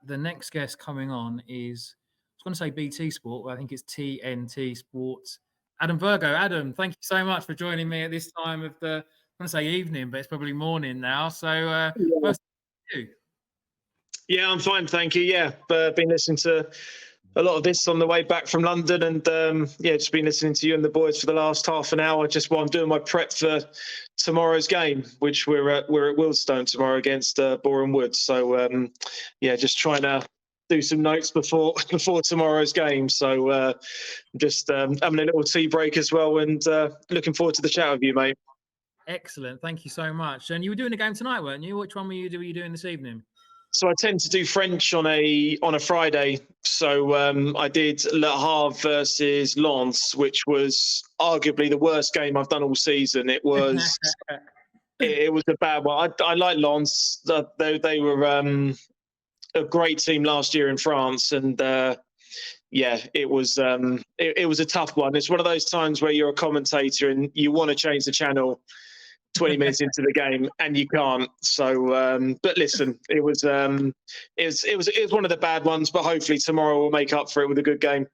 the next guest coming on is, I was going to say BT Sport, but I think it's TNT Sports. Adam Virgo. Adam, thank you so much for joining me at this time of the, I'm going to say evening, but it's probably morning now. So first, you. Yeah, I'm fine, thank you. Yeah, been listening to a lot of this on the way back from London, and just been listening to you and the boys for the last half an hour, just while I'm doing my prep for tomorrow's game, which we're at Wealdstone tomorrow against Boreham Wood. So just trying to do some notes before tomorrow's game. So just having a little tea break as well, and looking forward to the chat with you, mate. Excellent, thank you so much. And you were doing a game tonight, weren't you? Which one were you doing this evening? So I tend to do French on a Friday. So I did Le Havre versus Lens, which was arguably the worst game I've done all season. It was it was a bad one. I like Lens. They were a great team last year in France, and it was a tough one. It's one of those times where you're a commentator and you want to change the channel 20 minutes into the game and you can't. So but listen, it was one of the bad ones, but hopefully tomorrow we'll make up for it with a good game.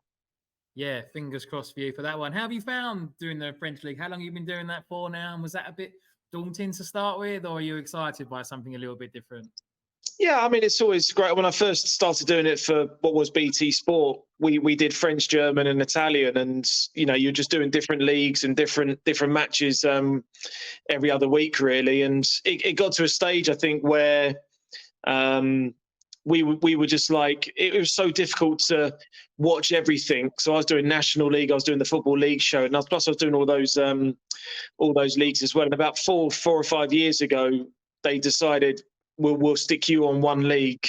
Yeah, fingers crossed for you for that one. How have you found doing the French league? How long have you been doing that for now? And was that a bit daunting to start with, or are you excited by something a little bit different? Yeah, I mean, it's always great. When I first started doing it for what was BT Sport, we did French, German and Italian, and you're just doing different leagues and different matches every other week, really. And it got to a stage, I think, where we were just like, it was so difficult to watch everything. So I was doing National League, I was doing the Football League show, and plus I was doing all those leagues as well. And about four or 5 years ago, they decided, we'll stick you on one league,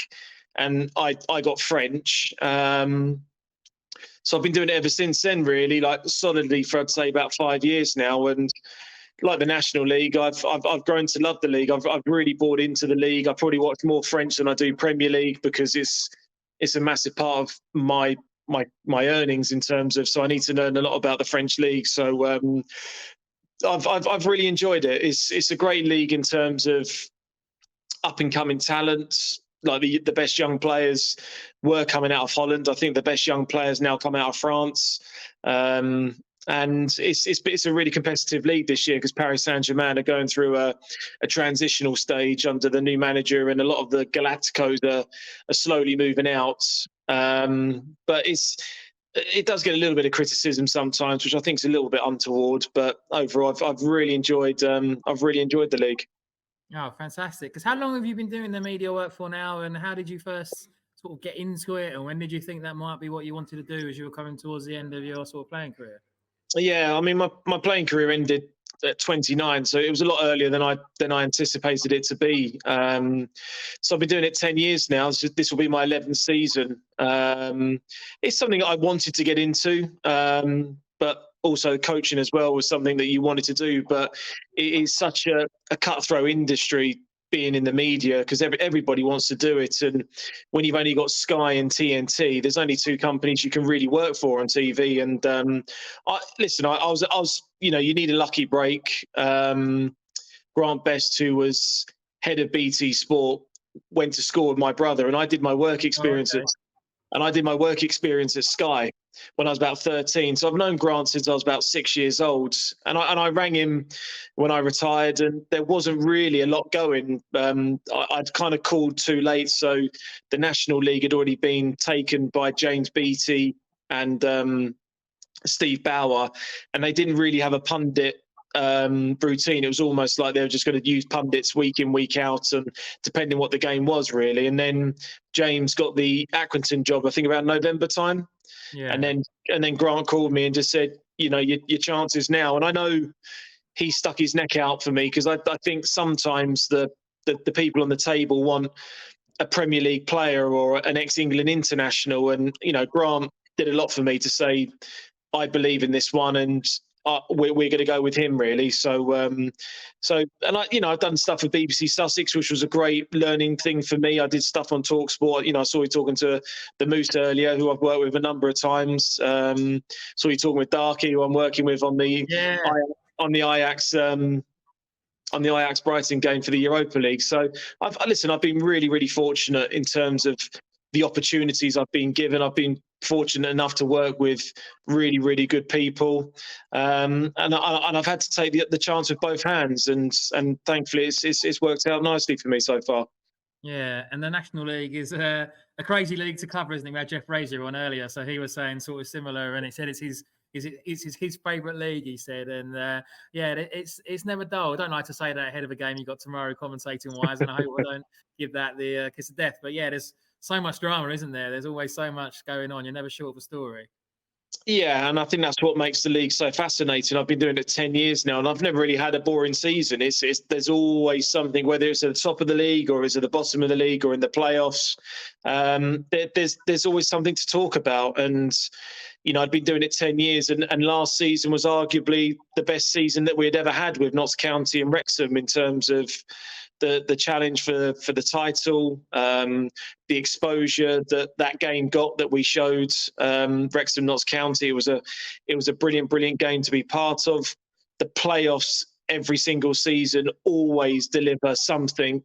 and I got French. So I've been doing it ever since then, really, like solidly for, I'd say, about 5 years now. And like the National League, I've grown to love the league. I've really bought into the league. I probably watch more French than I do Premier League, because it's a massive part of my earnings in terms of, so I need to learn a lot about the French league. So I've really enjoyed it. It's a great league in terms of up and coming talent. Like the best young players were coming out of Holland. I think the best young players now come out of France. And it's a really competitive league this year, because Paris Saint-Germain are going through a transitional stage under the new manager, and a lot of the Galacticos are slowly moving out. But it does get a little bit of criticism sometimes, which I think is a little bit untoward. But overall, I've really enjoyed the league. Oh, fantastic. Because how long have you been doing the media work for now, and how did you first sort of get into it, and when did you think that might be what you wanted to do as you were coming towards the end of your sort of playing career? Yeah, I mean, my playing career ended at 29, so it was a lot earlier than I anticipated it to be. So I've been doing it 10 years now. This will be my 11th season. It's something I wanted to get into, but also coaching as well was something that you wanted to do. But it is such a cutthroat industry, being in the media, because everybody wants to do it. And when you've only got Sky and TNT, there's only two companies you can really work for on TV. And I was, you need a lucky break. Grant Best, who was head of BT Sport, went to school with my brother, and I did my work experience at Sky when I was about 13. So I've known Grant since I was about 6 years old. And I rang him when I retired, and there wasn't really a lot going. I'd kind of called too late. So the National League had already been taken by James Beattie and Steve Bauer, and they didn't really have a pundit routine. It was almost like they were just going to use pundits week in, week out, and depending what the game was, really. And then James got the Accrington job, I think about November time. Yeah. And then Grant called me and just said, your chances now. And I know he stuck his neck out for me, because I think sometimes the people on the table want a Premier League player or an ex-England international. And, Grant did a lot for me to say, I believe in this one, and we're going to go with him, really. I've done stuff with BBC Sussex, which was a great learning thing for me. I did stuff on TalkSport. I saw you talking to the Moose earlier, who I've worked with a number of times. Saw you talking with Darky, who I'm working with on the Ajax Brighton game for the Europa League. So I've been really, really fortunate in terms of the opportunities I've been given. I've been fortunate enough to work with really, really good people, and I've had to take the chance with both hands, and thankfully it's worked out nicely for me so far. Yeah, and the National League is a crazy league to cover, isn't it? We had Jeff Razier on earlier, so he was saying sort of similar, and he said it's his favourite league. He said, and yeah, it's never dull. I don't like to say that ahead of a game you got tomorrow, commentating wise, and I hope I don't give that the kiss of death. But yeah, there's so much drama, isn't there? There's always so much going on. You're never short of a story. Yeah, and I think that's what makes the league so fascinating. I've been doing it 10 years now, and I've never really had a boring season. There's always something, whether it's at the top of the league or it's at the bottom of the league or in the playoffs. There's always something to talk about. And, I'd been doing it 10 years, and last season was arguably the best season that we had ever had with Notts County and Wrexham in terms of the challenge for the title, the exposure that game got, that we showed Wrexham Notts County. It was a brilliant game to be part of. The playoffs every single season always deliver something,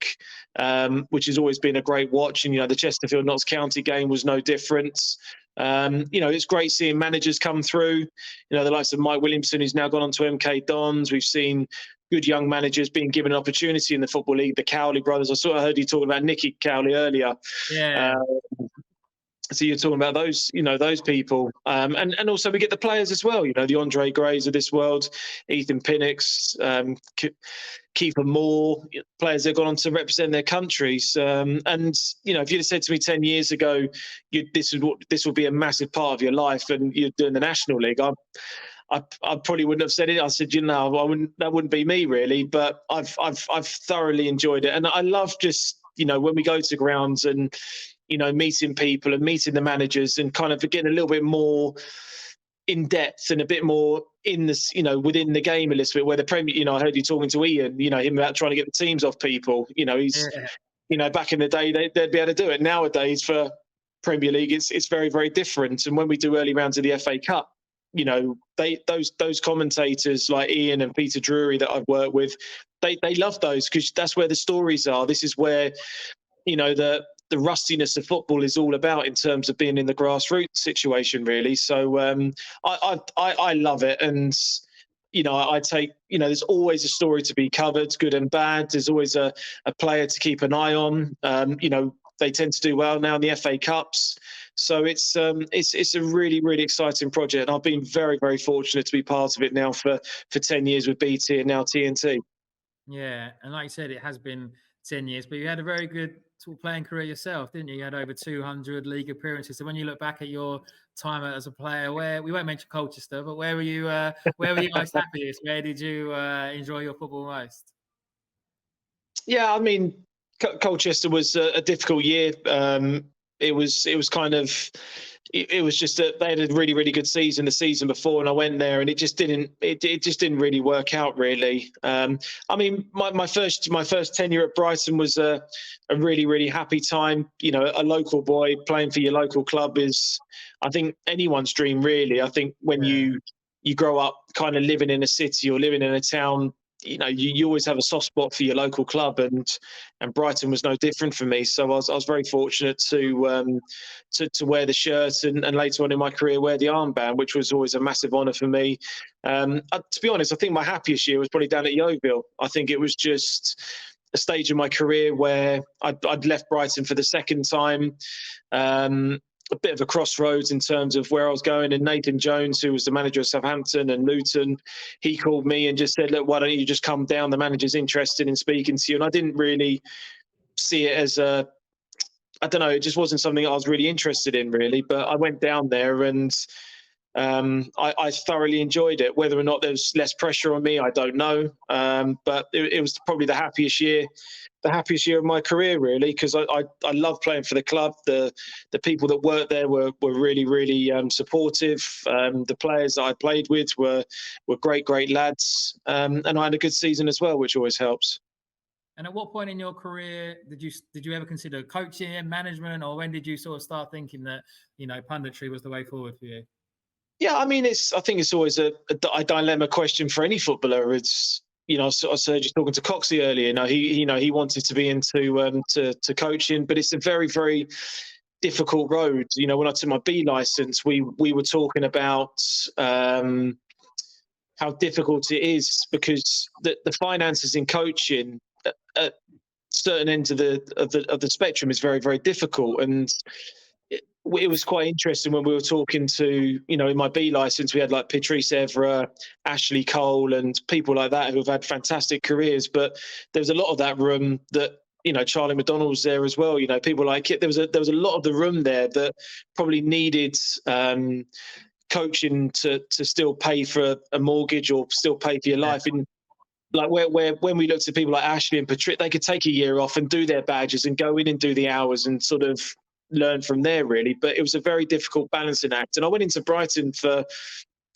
which has always been a great watch. And the Chesterfield Notts County game was no different. It's great seeing managers come through. The likes of Mike Williamson, who's now gone on to MK Dons. We've seen good young managers being given an opportunity in the Football League. The Cowley brothers. I sort of heard you talking about Nicky Cowley earlier. Yeah. So you're talking about those, those people, and also we get the players as well. The Andre Grays of this world, Ethan Pinnocks, Kiefer Moore, players that have gone on to represent their countries. And if you'd have said to me 10 years ago, this will be a massive part of your life, and you're doing the National League, I probably wouldn't have said it. I said, that wouldn't be me really. But I've thoroughly enjoyed it, and I love just when we go to grounds and meeting people and meeting the managers and kind of getting a little bit more in depth and a bit more in this, within the game a little bit. Where the Premier, I heard you talking to Ian, him about trying to get the teams off people. He's, back in the day they'd be able to do it. Nowadays for Premier League, it's very, very different. And when we do early rounds of the FA Cup, those commentators like Ian and Peter Drury that I've worked with, they love those because that's where the stories are. This is where the rustiness of football is all about in terms of being in the grassroots situation, really. So I love it, and I take there's always a story to be covered, good and bad. There's always a player to keep an eye on. They tend to do well now in the FA Cups. So it's a really, really exciting project. And I've been very, very fortunate to be part of it now for 10 years with BT and now TNT. Yeah, and like you said, it has been 10 years, but you had a very good sort of playing career yourself, didn't you? You had over 200 league appearances. So when you look back at your time as a player, where we won't mention Colchester, but where were you most happiest? Where did you enjoy your football most? Yeah, I mean, Colchester was a difficult year. It was kind of, it was just that they had a really, really good season the season before, and I went there and it just didn't really work out really. I mean, my first tenure at Brighton was a really, really happy time. A local boy playing for your local club is, I think, anyone's dream really. I think when you grow up kind of living in a city or living in a town, you always have a soft spot for your local club, and Brighton was no different for me. So I was very fortunate to wear the shirt and later on in my career wear the armband, which was always a massive honour for me. To be honest, I think my happiest year was probably down at Yeovil. I think it was just a stage of my career where I'd left Brighton for the second time. A bit of a crossroads in terms of where I was going. And Nathan Jones, who was the manager of Southampton and Luton, he called me and just said, look, why don't you just come down? The manager's interested in speaking to you. And I didn't really see it as I don't know, it just wasn't something I was really interested in really. But I went down there and I thoroughly enjoyed it. Whether or not there's less pressure on me, I don't know. But it was probably the happiest year of my career, really, because I love playing for the club. The people that worked there were really, really supportive. The players that I played with were great lads, and I had a good season as well, which always helps. And at what point in your career did you ever consider coaching and management, or when did you sort of start thinking that punditry was the way forward for you? Yeah, I mean, I think it's always a dilemma question for any footballer. It's I heard you talking to Coxey earlier. He wanted to be into to coaching, but it's a very, very difficult road. You know, when I took my B license, we were talking about how difficult it is because the finances in coaching at certain ends of the spectrum is very, very difficult. And it was quite interesting when we were talking to, you know, in my B license, we had like Patrice Evra, Ashley Cole, and people like that who have had fantastic careers. But there was a lot of that room that, you know, Charlie McDonald's there as well. You know, people like it. There was a lot of the room there that probably needed coaching to still pay for a mortgage or still pay for your life. And like where when we looked at people like Ashley and Patrice, they could take a year off and do their badges and go in and do the hours and sort of learn from there, really. But it was a very difficult balancing act. And I went into Brighton for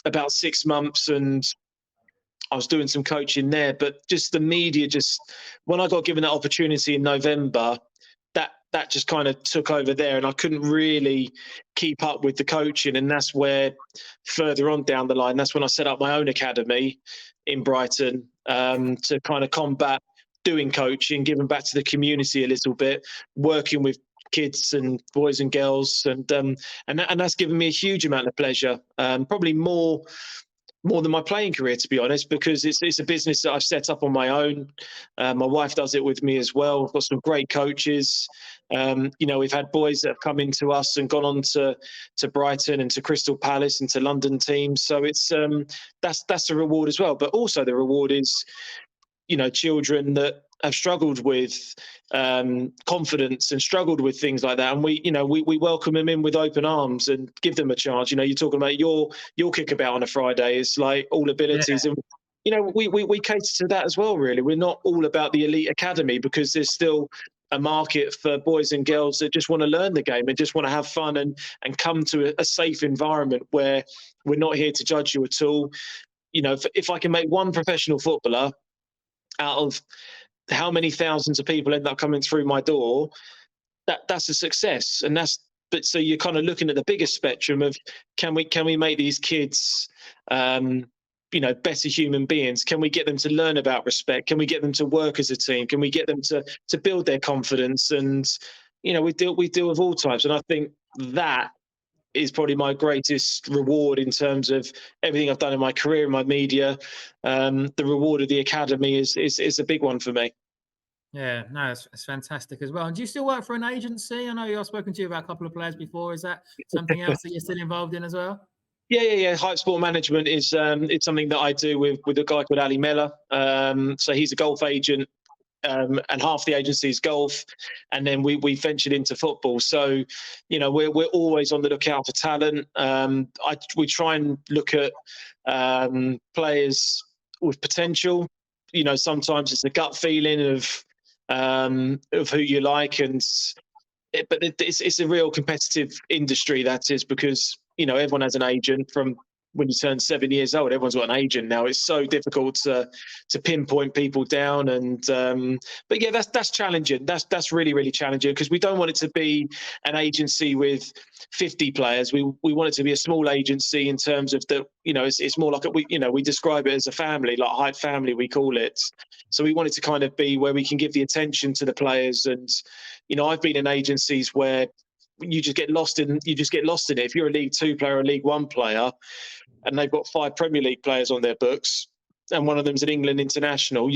about 6 months and I was doing some coaching there. But just the media, just when I got given that opportunity in November, that just kind of took over there, and I couldn't really keep up with the coaching. And that's where further on down the line, that's when I set up my own academy in Brighton to kind of combat doing coaching, giving back to the community a little bit, working with kids and boys and girls, and that's given me a huge amount of pleasure, probably more than my playing career, to be honest, because it's a business that I've set up on my own. My wife does it with me as well. I've got some great coaches. You know, we've had boys that have come into us and gone on to Brighton and to Crystal Palace and to London teams. So it's that's the reward as well. But also the reward is, you know, children that have struggled with confidence and struggled with things like that, and we welcome them in with open arms and give them a chance. You know, you're talking about your kickabout on a Friday. It's like all abilities, and you know we cater to that as well. Really, we're not all about the elite academy because there's still a market for boys and girls that just want to learn the game and just want to have fun and come to a safe environment where we're not here to judge you at all. You know, if I can make one professional footballer out of how many thousands of people end up coming through my door, that's a success. And but so you're kind of looking at the bigger spectrum of can we make these kids you know, better human beings? Can we get them to learn about respect? Can we get them to work as a team? Can we get them to build their confidence? And you know, we deal with all types, and I think that is probably my greatest reward in terms of everything I've done in my career in my media. The reward of the academy is a big one for me. Yeah, no, it's fantastic as well. And do you still work for an agency? I know I've spoken to you about a couple of players before. Is that something else that you're still involved in as well? Yeah. Hype Sport Management is it's something that I do with a guy called Ali Miller. So he's a golf agent. And half the agency is golf, and then we ventured into football. So, you know, we're always on the lookout for talent. We try and look at players with potential. You know, sometimes it's a gut feeling of who you like, but it's a real competitive industry, that is, because you know everyone has an agent from when you turn 7 years old. Everyone's got an agent now. It's so difficult to pinpoint people down. And but yeah, that's challenging. That's really, really challenging because we don't want it to be an agency with 50 players. We want it to be a small agency in terms of you know, it's more like we describe it as a family, like Hype Family, we call it. So we want it to kind of be where we can give the attention to the players. And you know, I've been in agencies where you just get lost in it. If you're a League Two player or a League One player, and they've got 5 Premier League players on their books, and one of them's an England international,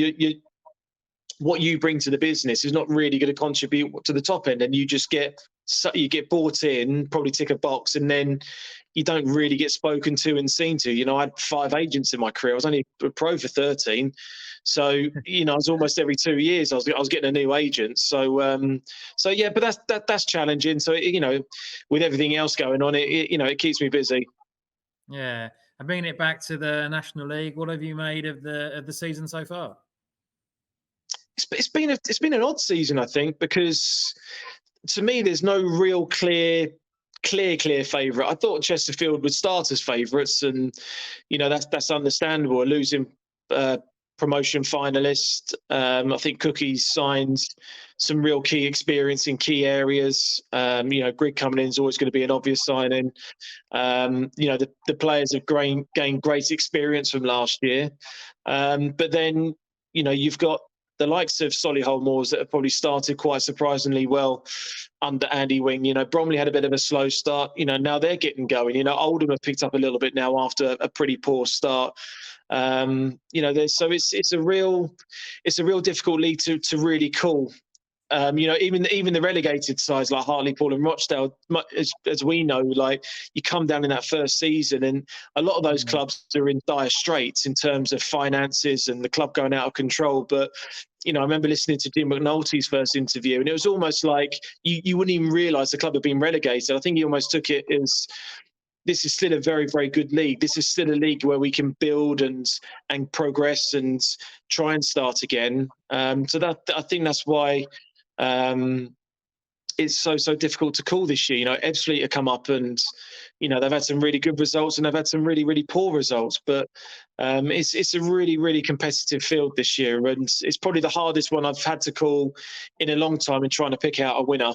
what you bring to the business is not really going to contribute to the top end, and you get bought in, probably tick a box, and then you don't really get spoken to and seen to. You know, I had 5 agents in my career. I was only a pro for 13. So, you know, I was almost every 2 years I was getting a new agent. So yeah, but that's challenging. So, you know, with everything else going on, it keeps me busy. Yeah. And bringing it back to the National League, what have you made of the season so far? It's been an odd season, I think, because to me there's no real clear favourite. I thought Chesterfield would start as favourites, and you know that's understandable. A losing promotion finalist. I think Cookie's signed some real key experience in key areas. You know, Grigg coming in is always going to be an obvious signing. You know, the players have gained great experience from last year. But then, you know, you've got the likes of Solihull Moors that have probably started quite surprisingly well under Andy Wing. You know, Bromley had a bit of a slow start. You know, now they're getting going. You know, Oldham have picked up a little bit now after a pretty poor start. You know, it's a real difficult league to really call. You know, even the relegated sides like Hartlepool and Rochdale, as we know, like you come down in that first season, and a lot of those clubs are in dire straits in terms of finances and the club going out of control. But you know, I remember listening to Jim McNulty's first interview, and it was almost like you wouldn't even realise the club had been relegated. I think he almost took it as, this is still a very, very good league. This is still a league where we can build and progress and try and start again. So that, I think that's why it's so difficult to call this year. You know, Ebbsfleet have come up, and you know they've had some really good results and they've had some really, really poor results. But it's a really, really competitive field this year, and it's probably the hardest one I've had to call in a long time in trying to pick out a winner.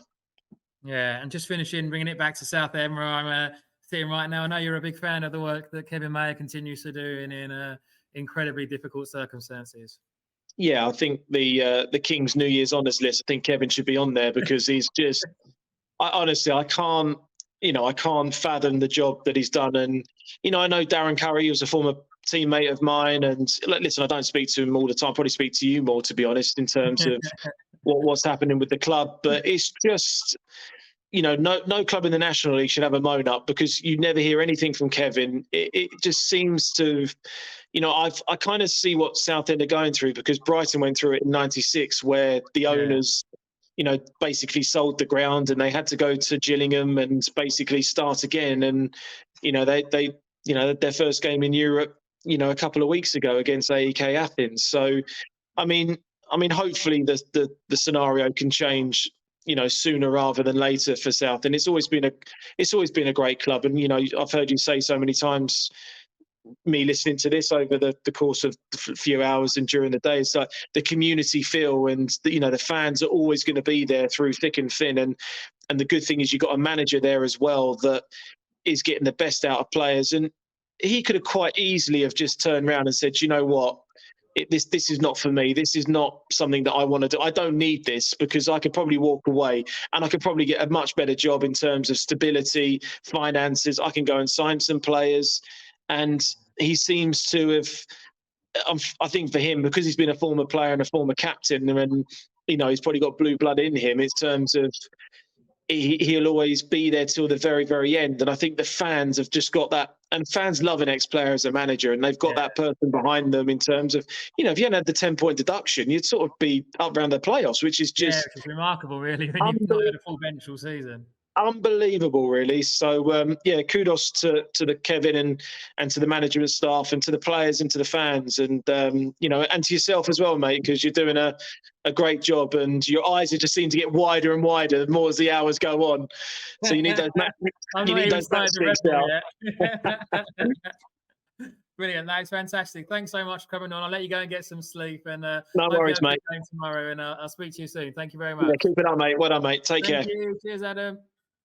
Yeah, and just finishing, bringing it back to Southend, where I'm sitting right now. I know you're a big fan of the work that Kevin Mayer continues to do in incredibly difficult circumstances. Yeah, I think the King's New Year's honours list, I think Kevin should be on there, because he's just, honestly, I can't fathom the job that he's done. And, you know, I know Darren Curry was a former teammate of mine, and listen, I don't speak to him all the time, probably speak to you more, to be honest, in terms of what's happening with the club. But it's just, you know, no club in the National League should have a moan up, because you never hear anything from Kevin. It just seems to, you know, I kind of see what Southend are going through, because Brighton went through it in '96, where the owners, you know, basically sold the ground and they had to go to Gillingham and basically start again. And, you know, they you know, their first game in Europe, you know, a couple of weeks ago against AEK Athens. So, I mean, hopefully the scenario can change, you know, sooner rather than later for South. And it's always been a great club. And, you know, I've heard you say so many times, me listening to this over the course of a few hours and during the day, it's like the community feel, and you know, the fans are always going to be there through thick and thin. And the good thing is you've got a manager there as well that is getting the best out of players. And he could have quite easily have just turned around and said, you know what, this is not for me. This is not something that I want to do. I don't need this, because I could probably walk away and I could probably get a much better job in terms of stability, finances. I can go and sign some players. And he seems to have, I think for him, because he's been a former player and a former captain, and, you know, he's probably got blue blood in him in terms of he'll always be there till the very, very end. And I think the fans have just got that, and fans love an ex-player as a manager, and they've got that person behind them in terms of, you know, if you hadn't had the 10-point deduction, you'd sort of be up around the playoffs, which is just which is remarkable, really, when you've not had a full bench all season. Unbelievable, really. So yeah, kudos to the Kevin and to the management staff and to the players and to the fans, and you know, and to yourself as well, mate, because you're doing a great job, and your eyes are just seem to get wider and wider the more as the hours go on. So you need those matchsticks out. Brilliant, that's fantastic. Thanks so much for coming on. I'll let you go and get some sleep, and no worries, mate. Tomorrow, and I'll speak to you soon. Thank you very much. Yeah, keep it up, mate. Well done, mate. Take care. Thank you. Cheers, Adam.